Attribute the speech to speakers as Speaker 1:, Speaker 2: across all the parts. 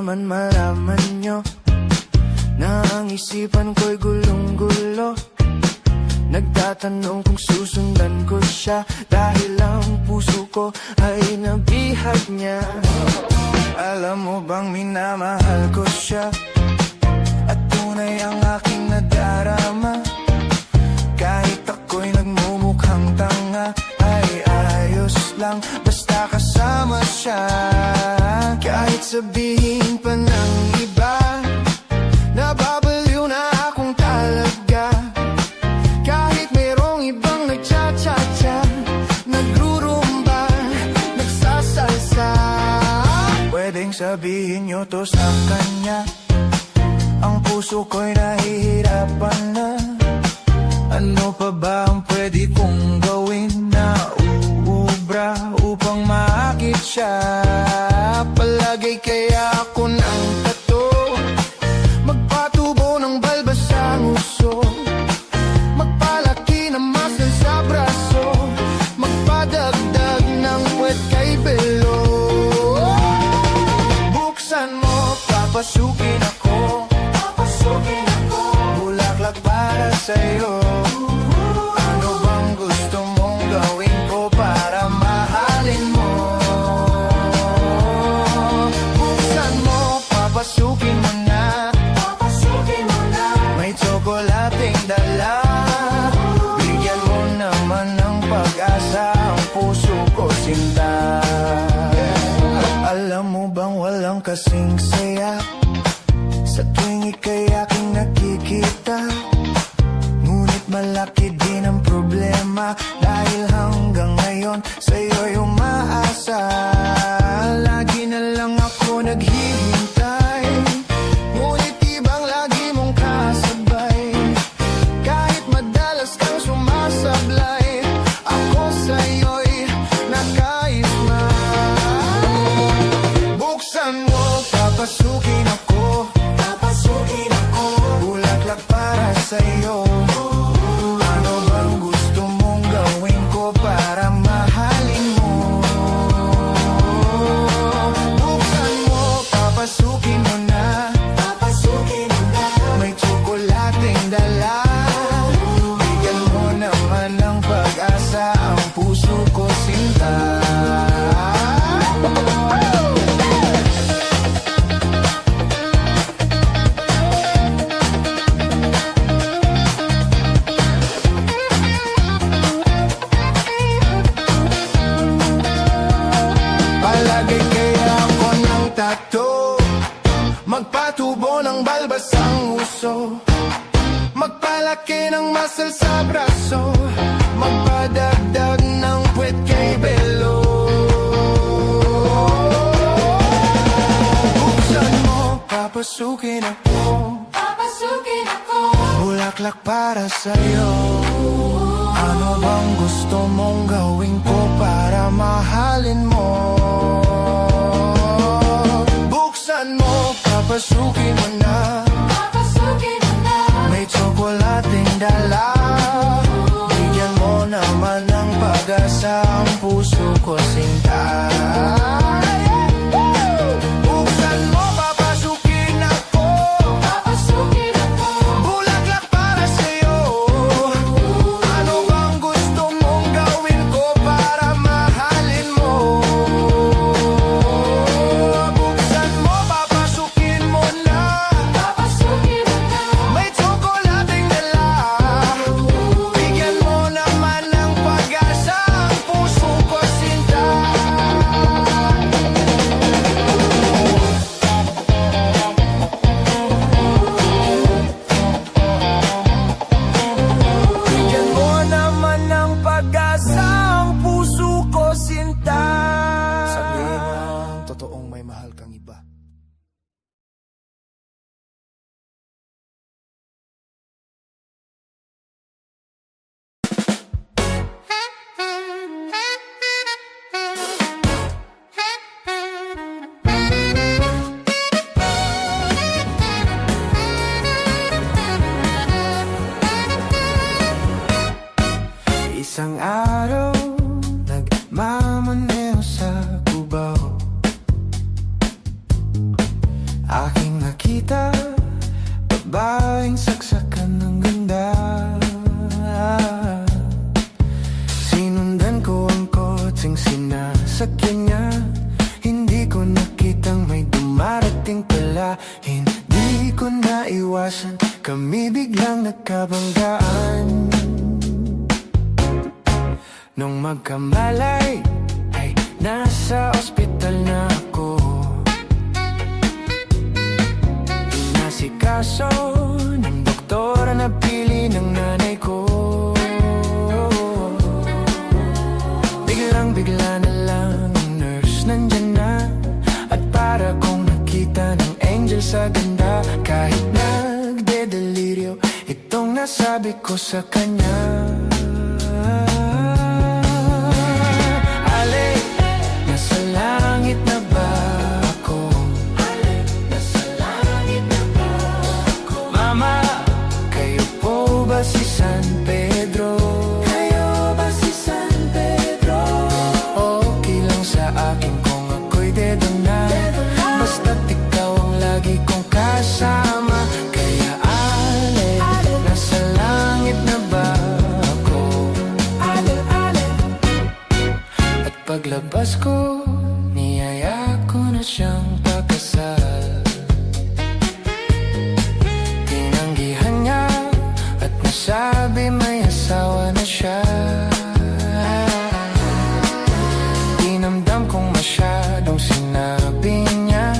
Speaker 1: naman malaman nyo na ang isipan ko'y gulong-gulo. Nagtatanong kung susundan ko siya dahil ang puso ko ay nabihag niya. Alam mo bang minamahal ko siya at tunay ang aking nadarama. Kahit ako'y nagmumukhang tanga ay ayos lang basta kasama siya. Kahit sabihin pa ng iba nababaliw na akong talaga. Kahit mayroong ibang nagcha-cha-cha, nagrurumba, nagsasalsa. Pwedeng sabihin nyo to sa kanya, ang puso ko'y nahihirapan na. Ano pa ba ang pwede kong gawin na uubra upang maakit siya? Palagay kaya ako ng tato, magpatubo ng balbas sa nguso, magpalaki ng muscle sa braso, magpadagdag ng puwet kay belo. Buksan mo, papasukin ako, bulaklak para sa'yo. Ano bang gusto mong gawin ko para mahalin mo? Buksan mo, papasukin mo na, may tsokolating dala. Bigyan mo naman ng pag-asa ang puso ko, sinta. Alam mo bang walang kasing saya sa tuwing ika'y aking nakikita? Ngunit malaki din ang problema dahil hanggang ngayon sa'yo'y umaasa. Lagi na lang ako naghihintay, ngunit ibang lagi mong kasabay. Kahit madalas kang sumasablay, ako sa'yo'y nakaisma. Buksan mo, papasukin ako, bulaklak para sa'yo. Ano bang gusto mong gawin ko para mahalin mo? Buksan mo, papasukin mo na, may tsokolating dala. Bigyan mo naman ng pag-asa ang puso ko, sinta. Palagay kaya ako ng tato, magpatubo ng balbas ang uso, magpalaki ng muscle sa braso, magpadagdag ng puwet kay belo. Buksan mo, papasukin ako, bulaklak para sa'yo. Ano bang gusto mong gawin ko para mahalin mo? Buksan mo, papasukin mo na, may tsokolating dala. Bigyan mo naman ng pag-asa ang puso ko, sinta. Buksan mo, papasukin ako, bulaklak para sa'yo. Ano bang gusto mong gawin ko para mahalin mo? Buksan mo, papasukin mo na, may tsokolating dala. Bigyan mo naman ng pag-asa ang puso ko, sinta. Bigyan mo naman ng pag-asa ang puso ko, sinta. Sabihin mo ang totoong may mahal kang iba. Isang araw, nagmamaneho sa Cubao, aking nakita, babaeng saksakan ng ganda. Sinundan ko ang kotseng sinasakyan niya, hindi ko nakitang may dumarating pala. Hindi ko naiwasan, kami biglang nagkabanggaan. Nung magkamalay ay nasa ospital na ako. Inasikaso ng doktor na pili ng nanay ko. Biglang-bigla na lang ang nurse nandyan na, at para kong nakita ng angel sa ganda. Kahit nagde-deliryo, itong nasabi ko sa kanya. Si San Pedro, kayo ba si San Pedro? Okay lang sa akin kung ako'y dedo na, basta't ikaw ang lagi kong kasama. Kaya ale, nasa langit na ba ako? At paglabas ko, niyaya ko na siyang pagkasal. Tinanggihan niya at nasabi may asawa na siya. Dinamdam kong masyadong sinabi niya,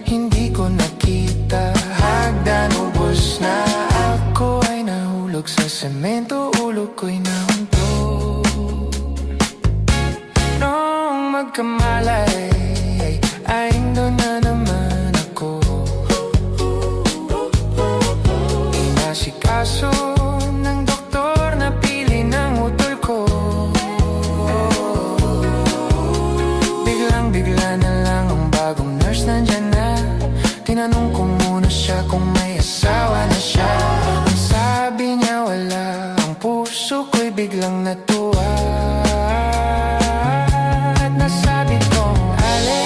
Speaker 1: hindi ko nakita hagdan, ubos na. Ako ay nahulog sa semento, ulo ko'y nahunto. Nung magkamalay ay doon na naman ako. Inasikaso ng doktor na pili ng utol ko. Biglang-bigla na lang ang bagong nurse nandyan na. Tinanong ko muna siya kung may asawa na siya. Ang sabi niya wala, ang puso ko'y biglang natuwa. At nasabi kong ale,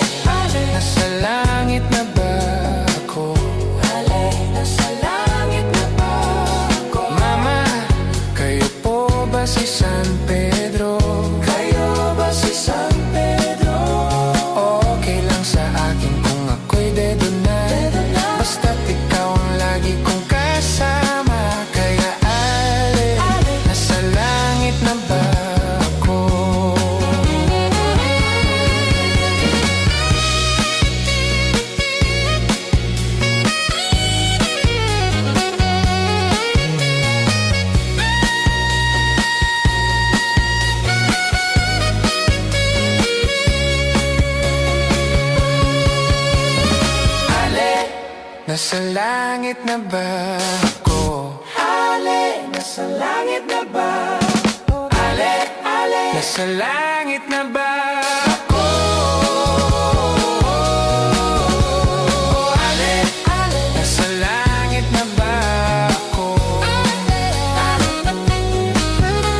Speaker 1: nasa langit na ba ako? Ale, nasa langit na ba ako? Mama, kayo po ba si San Pedro? Kayo ba si San Pedro? Okay lang sa akin kung ako'y dedo na, basta't ikaw ang lagi kong kasama. Kaya ale, nasa langit na ba ako? Nasa langit na ba ako? Ale, nasa langit na ba? Ale, nasa langit na ba ako? Ale, nasa langit na ba ako?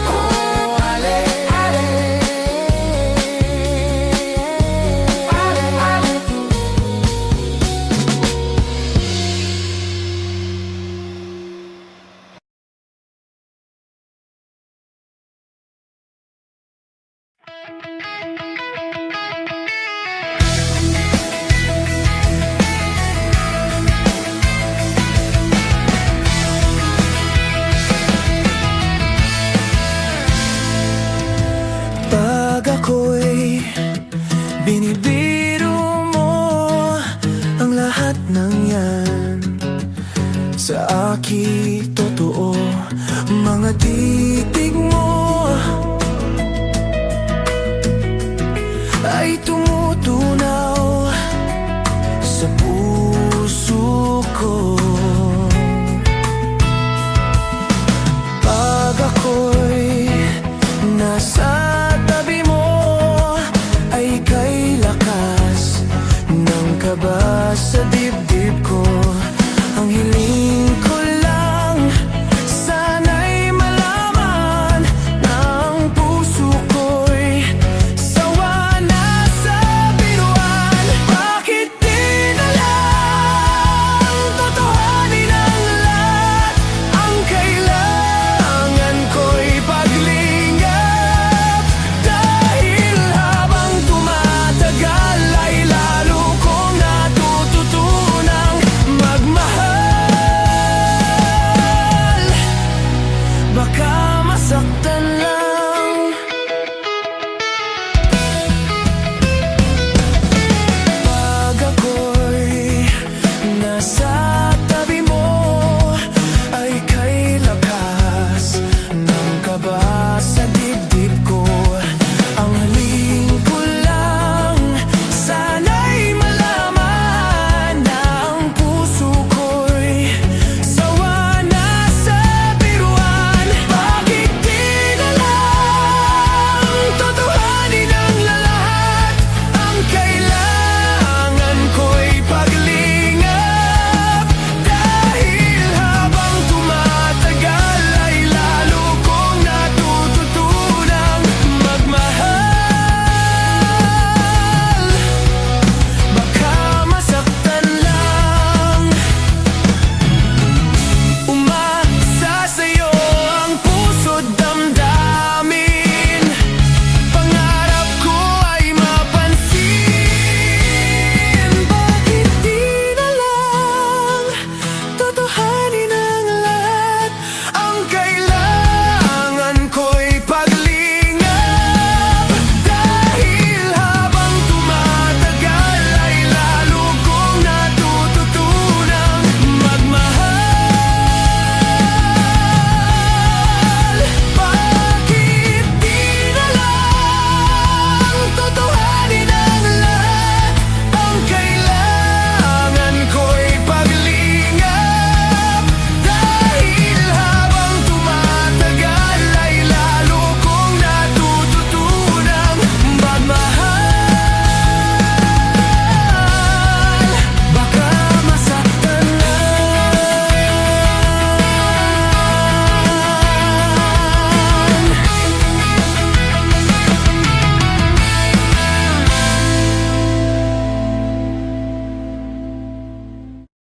Speaker 1: Oh, ale, pag ako'y binibiro mo, ang lahat ng yan sa akin totoo. Mga titig mo ay tumutunaw sa puso ko. Pag ako'y nasa tabi mo, ay kay lakas ng kaba sa dibdib ko. Ang hiling ko